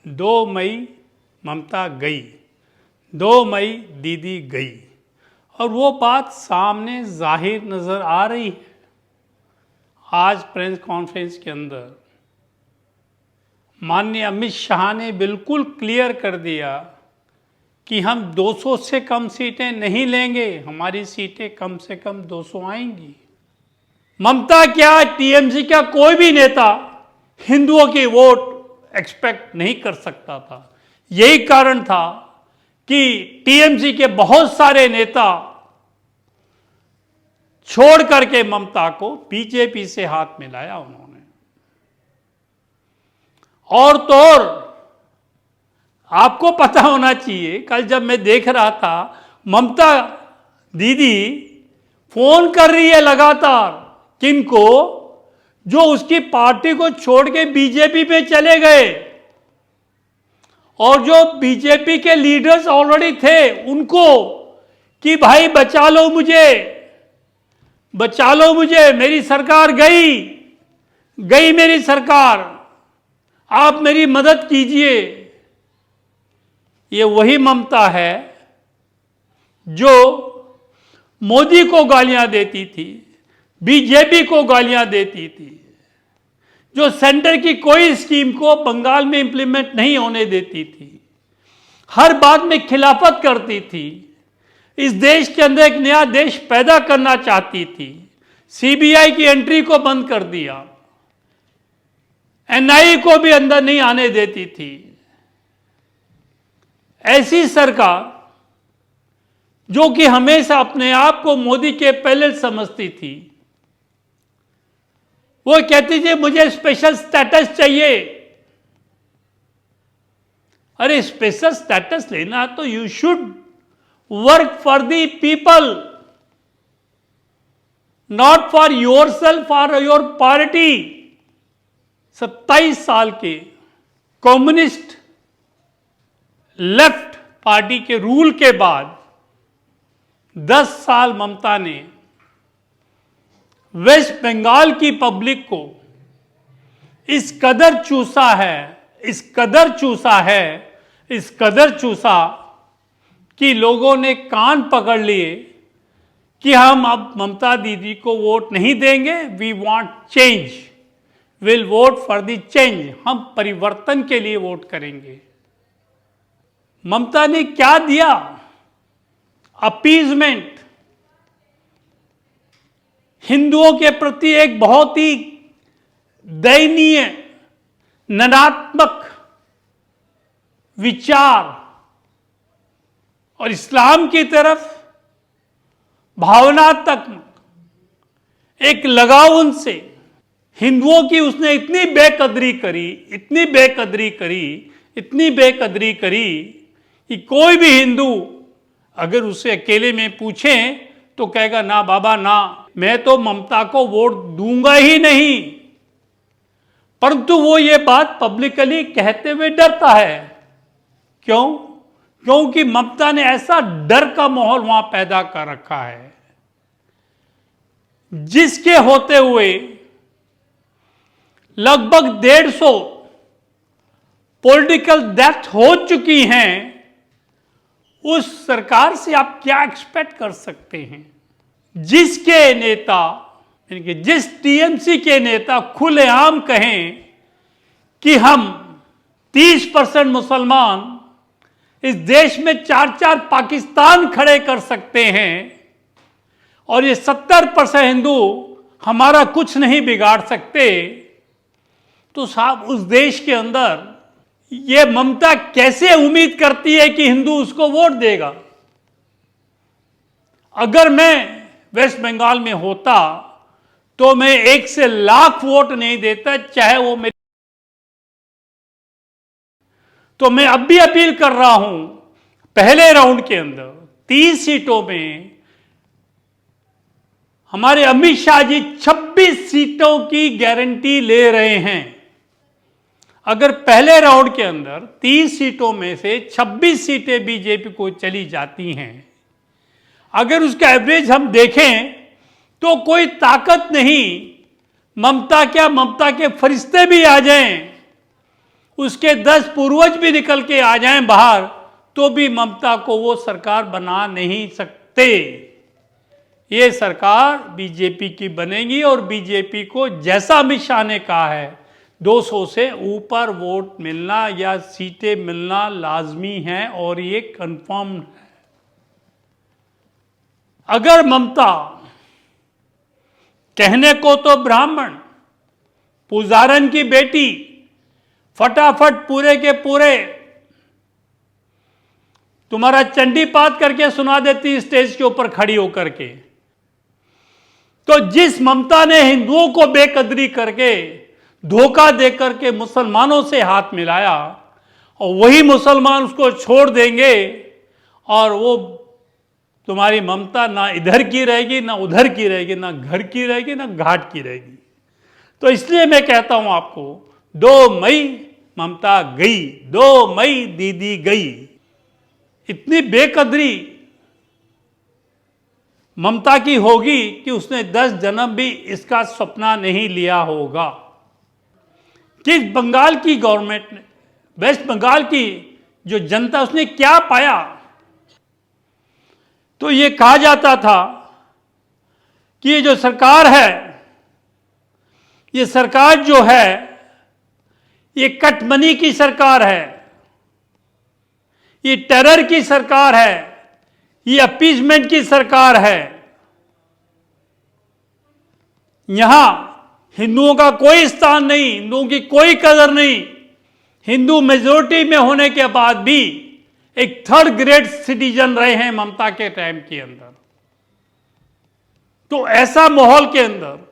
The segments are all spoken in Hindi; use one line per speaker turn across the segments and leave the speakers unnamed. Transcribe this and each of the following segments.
2 मई ममता गई, 2 मई दीदी गई, और वो बात सामने जाहिर नज़र आ रही है। आज प्रेस कॉन्फ्रेंस के अंदर माननीय अमित शाह ने बिल्कुल क्लियर कर दिया कि हम 200 से कम सीटें नहीं लेंगे, हमारी सीटें कम से कम 200 आएंगी। ममता क्या, टीएमसी का कोई भी नेता हिंदुओं की वोट एक्सपेक्ट नहीं कर सकता था। यही कारण था कि टीएमसी के बहुत सारे नेता छोड़ करके ममता को बीजेपी से हाथ मिलाया उन्होंने। और तो और आपको पता होना चाहिए, कल जब मैं देख रहा था, ममता दीदी फोन कर रही है लगातार किनको, जो उसकी पार्टी को छोड़ के बीजेपी पे चले गए, और जो बीजेपी के लीडर्स ऑलरेडी थे उनको कि भाई बचा लो मुझे, बचा लो मुझे, मेरी सरकार गई मेरी सरकार, आप मेरी मदद कीजिए। ये वही ममता है जो मोदी को गालियां देती थी, बीजेपी को गालियां देती थी, जो सेंटर की कोई स्कीम को बंगाल में इंप्लीमेंट नहीं होने देती थी, हर बात में खिलाफत करती थी, इस देश के अंदर एक नया देश पैदा करना चाहती थी, सीबीआई की एंट्री को बंद कर दिया, एनआईए को भी अंदर नहीं आने देती थी। ऐसी सरकार जो कि हमेशा अपने आप को मोदी के पहले समझती थी, वो कहती थी मुझे स्पेशल स्टेटस चाहिए। अरे स्पेशल स्टेटस लेना तो you should work for the people, not for your self और योर पार्टी। 27 साल के कम्युनिस्ट लेफ्ट पार्टी के रूल के बाद 10 साल ममता ने वेस्ट बंगाल की पब्लिक को इस कदर चूसा है, इस कदर चूसा है, इस कदर चूसा कि लोगों ने कान पकड़ लिए कि हम अब ममता दीदी को वोट नहीं देंगे। We want change, will vote for the change, हम परिवर्तन के लिए वोट करेंगे। ममता ने क्या दिया? अपीजमेंट, हिंदुओं के प्रति एक बहुत ही दयनीय नकारात्मक विचार और इस्लाम की तरफ भावनात्मक एक लगाव उनसे, हिंदुओं की उसने इतनी बेकदरी करी, इतनी बेकदरी करी, इतनी बेकदरी करी कि कोई भी हिंदू अगर उसे अकेले में पूछें तो कहेगा ना बाबा ना, मैं तो ममता को वोट दूंगा ही नहीं। परंतु वो ये बात पब्लिकली कहते हुए डरता है। क्यों? क्योंकि ममता ने ऐसा डर का माहौल वहां पैदा कर रखा है, जिसके होते हुए लगभग 150 पॉलिटिकल डेथ हो चुकी हैं। उस सरकार से आप क्या एक्सपेक्ट कर सकते हैं, जिसके नेता, यानी कि जिस टीएमसी के नेता खुलेआम कहें कि हम 30% मुसलमान इस देश में 4-4 पाकिस्तान खड़े कर सकते हैं और ये 70% हिंदू हमारा कुछ नहीं बिगाड़ सकते, तो साहब उस देश के अंदर ये ममता कैसे उम्मीद करती है कि हिंदू उसको वोट देगा? अगर मैं वेस्ट बंगाल में होता तो मैं 1 से लाख वोट नहीं देता, चाहे वो मेरी। तो मैं अब भी अपील कर रहा हूं, पहले राउंड के अंदर 30 सीटों में हमारे अमित शाह जी 26 सीटों की गारंटी ले रहे हैं। अगर पहले राउंड के अंदर 30 सीटों में से 26 सीटें बीजेपी को चली जाती हैं, अगर उसका एवरेज हम देखें तो कोई ताकत नहीं, ममता क्या, ममता के फरिश्ते भी आ जाएं उसके 10 पूर्वज भी निकल के आ जाएं बाहर, तो भी ममता को वो सरकार बना नहीं सकते। ये सरकार बीजेपी की बनेगी और बीजेपी को जैसा अमित शाह ने कहा है 200 से ऊपर वोट मिलना या सीटें मिलना लाजमी है और ये कंफर्म है। अगर ममता कहने को तो ब्राह्मण, पुजारन की बेटी, फटाफट पूरे के पूरे तुम्हारा चंडी पाठ करके सुना देती स्टेज के ऊपर खड़ी होकर के, तो जिस ममता ने हिंदुओं को बेकदरी करके धोखा देकर के मुसलमानों से हाथ मिलाया, और वही मुसलमान उसको छोड़ देंगे और वो तुम्हारी ममता ना इधर की रहेगी ना उधर की रहेगी, ना घर की रहेगी ना घाट की रहेगी। तो इसलिए मैं कहता हूं आपको, 2 मई ममता गई, 2 मई दीदी गई। इतनी बेकदरी ममता की होगी कि उसने 10 जन्म भी इसका सपना नहीं लिया होगा कि बंगाल की गवर्नमेंट ने, वेस्ट बंगाल की जो जनता, उसने क्या पाया। तो ये कहा जाता था कि ये जो सरकार है, ये सरकार जो है ये कटमनी की सरकार है, ये टेरर की सरकार है, ये अपीजमेंट की सरकार है। यहां हिंदुओं का कोई स्थान नहीं, हिंदुओं की कोई कदर नहीं। हिंदू मेजोरिटी में होने के बाद भी एक 3rd ग्रेड सिटीजन रहे हैं ममता के टाइम के अंदर। तो ऐसा माहौल के अंदर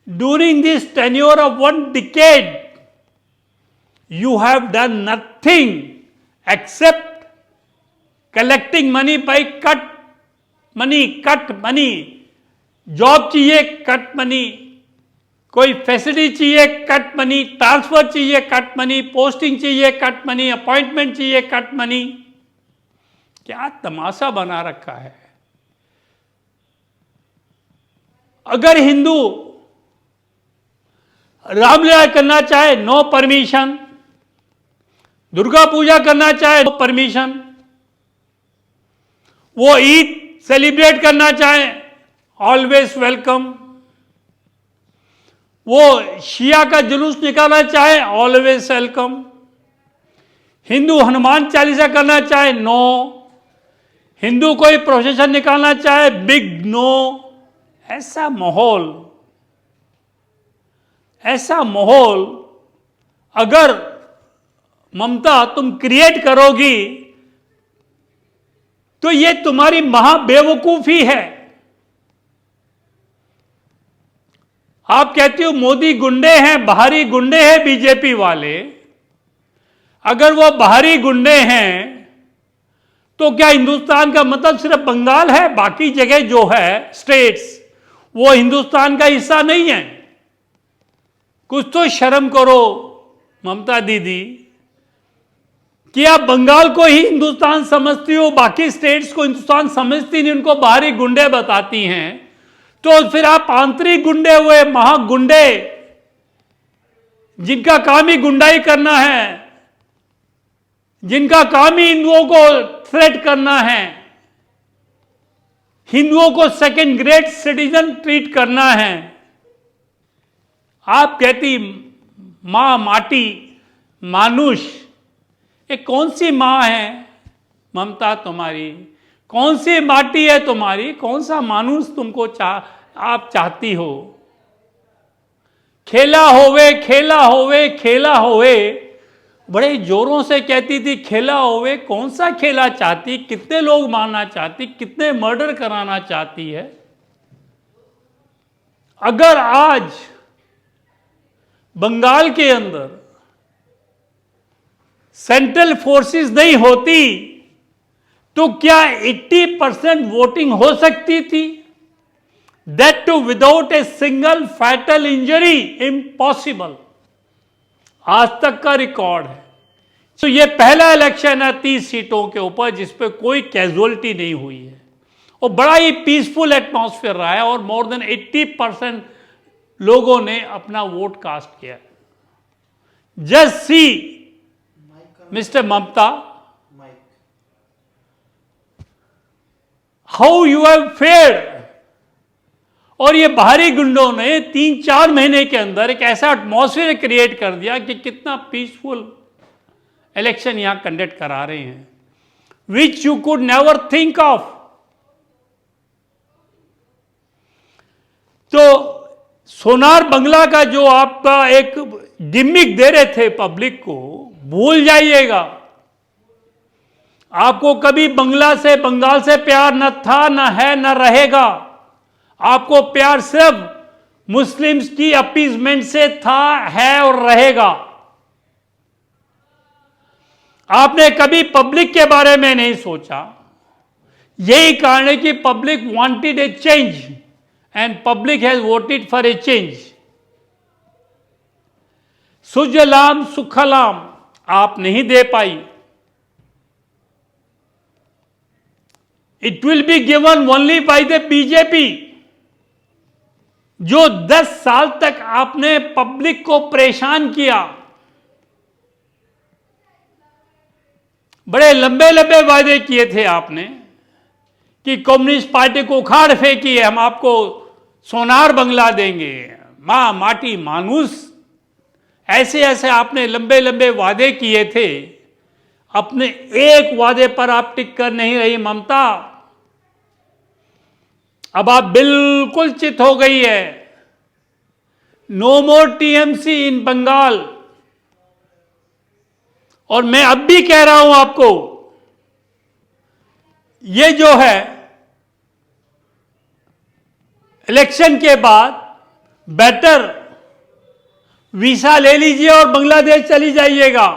during this tenure of 1 decade you have done nothing except collecting money by cut money। Job चाहिए कट मनी, कोई फैसिलिटी चाहिए कट मनी, ट्रांसफर चाहिए कट मनी, पोस्टिंग चाहिए कट मनी, अपॉइंटमेंट चाहिए कट मनी। क्या तमाशा बना रखा है। अगर हिंदू रामलीला करना चाहे नो परमिशन, दुर्गा पूजा करना चाहे नो परमिशन, वो ईद सेलिब्रेट करना चाहे ऑलवेज वेलकम, वो शिया का जुलूस निकालना चाहे ऑलवेज वेलकम, हिंदू हनुमान चालीसा करना चाहे नो, हिंदू कोई प्रोसेशन निकालना चाहे बिग नो। ऐसा माहौल अगर ममता तुम क्रिएट करोगी तो ये तुम्हारी महाबेवकूफी है। आप कहती हो मोदी गुंडे हैं, बाहरी गुंडे हैं बीजेपी वाले। अगर वो बाहरी गुंडे हैं तो क्या हिंदुस्तान का मतलब सिर्फ बंगाल है? बाकी जगह जो है स्टेट्स, वो हिंदुस्तान का हिस्सा नहीं है। कुछ तो शर्म करो ममता दीदी, कि आप बंगाल को ही हिंदुस्तान समझती हो, बाकी स्टेट्स को हिंदुस्तान समझती नहीं, उनको बाहरी गुंडे बताती हैं। तो फिर आप आंतरिक गुंडे हुए, महागुंडे, जिनका काम ही गुंडाई करना है, जिनका काम ही हिंदुओं को थ्रेट करना है, हिंदुओं को 2nd ग्रेड सिटीजन ट्रीट करना है। आप कहती मां माटी मानुष, ये कौन सी मां है ममता तुम्हारी? कौन सी माटी है तुम्हारी? कौन सा मानुष तुमको आप चाहती हो? खेला होवे खेला होवे खेला होवे, बड़े जोरों से कहती थी खेला होवे। कौन सा खेला चाहती? कितने लोग मारना चाहती? कितने मर्डर कराना चाहती है? अगर आज बंगाल के अंदर सेंट्रल फोर्सेस नहीं होती तो क्या 80% वोटिंग हो सकती थी? That too without a single fatal injury, impossible. आज तक का रिकॉर्ड है। तो ये पहला इलेक्शन है 30 सीटों के ऊपर जिस पे कोई कैजुअलिटी नहीं हुई है और बड़ा ही पीसफुल एटमॉस्फेयर रहा है और मोर देन 80% लोगों ने अपना वोट कास्ट किया है। Just see, Mr. Mamta, how you have fared. और ये बाहरी गुंडों ने 3-4 महीने के अंदर एक ऐसा एटमॉस्फेयर क्रिएट कर दिया कि कितना पीसफुल इलेक्शन यहां कंडक्ट करा रहे हैं, which you could never think of. तो सोनार बंगला का जो आपका एक गिमिक दे रहे थे पब्लिक को, भूल जाइएगा. आपको कभी बंगाल से प्यार न था, न है, न रहेगा. आपको प्यार सिर्फ मुस्लिम्स की अपीजमेंट से था, है और रहेगा. आपने कभी पब्लिक के बारे में नहीं सोचा. यही कारण है कि public wanted a change and public has voted for a change. सुजलाम सुखलाम आप नहीं दे पाई. It will be given only by the BJP. जो 10 साल तक आपने पब्लिक को परेशान किया, बड़े लंबे लंबे वादे किए थे आपने कि कम्युनिस्ट पार्टी को उखाड़ फेंकिए, हम आपको सोनार बंगला देंगे, मां माटी मानुस. ऐसे ऐसे आपने लंबे लंबे वादे किए थे. अपने एक वादे पर आप टिक कर नहीं रही ममता. अब आप बिल्कुल चित हो गई है. नो मोर टीएमसी इन बंगाल. और मैं अब भी कह रहा हूं आपको, ये जो है इलेक्शन के बाद बेटर वीसा ले लीजिए और बांग्लादेश चली जाइएगा.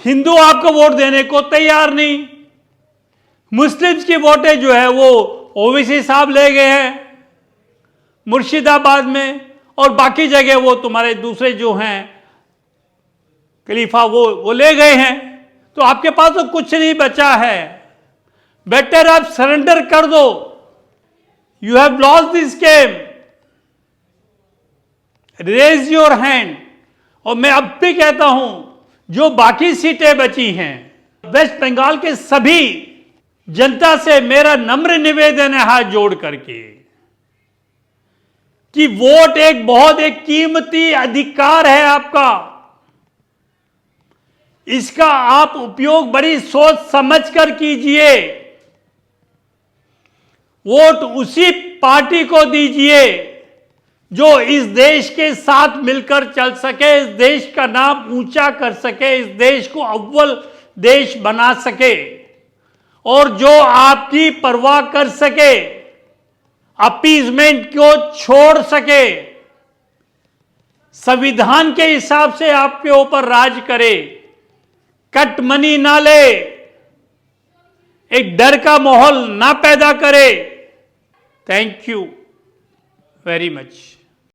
हिंदू आपको वोट देने को तैयार नहीं. मुस्लिम्स की वोटें जो है वो ओवैसी साहब ले गए हैं मुर्शिदाबाद में, और बाकी जगह वो तुम्हारे दूसरे जो हैं खलीफा वो ले गए हैं. तो आपके पास तो कुछ नहीं बचा है. बेटर आप सरेंडर कर दो. You have lost this game. Raise your hand. और मैं अब भी कहता हूं, जो बाकी सीटें बची हैं, वेस्ट बंगाल के सभी जनता से मेरा नम्र निवेदन है हाथ जोड़ करके कि वोट एक बहुत एक कीमती अधिकार है आपका. इसका आप उपयोग बड़ी सोच समझ कर कीजिए. वोट उसी पार्टी को दीजिए जो इस देश के साथ मिलकर चल सके, इस देश का नाम ऊंचा कर सके, इस देश को अव्वल देश बना सके, और जो आपकी परवाह कर सके, अपीजमेंट को छोड़ सके, संविधान के हिसाब से आपके ऊपर राज करे, कट मनी ना ले, एक डर का माहौल ना पैदा करे. Thank you very much.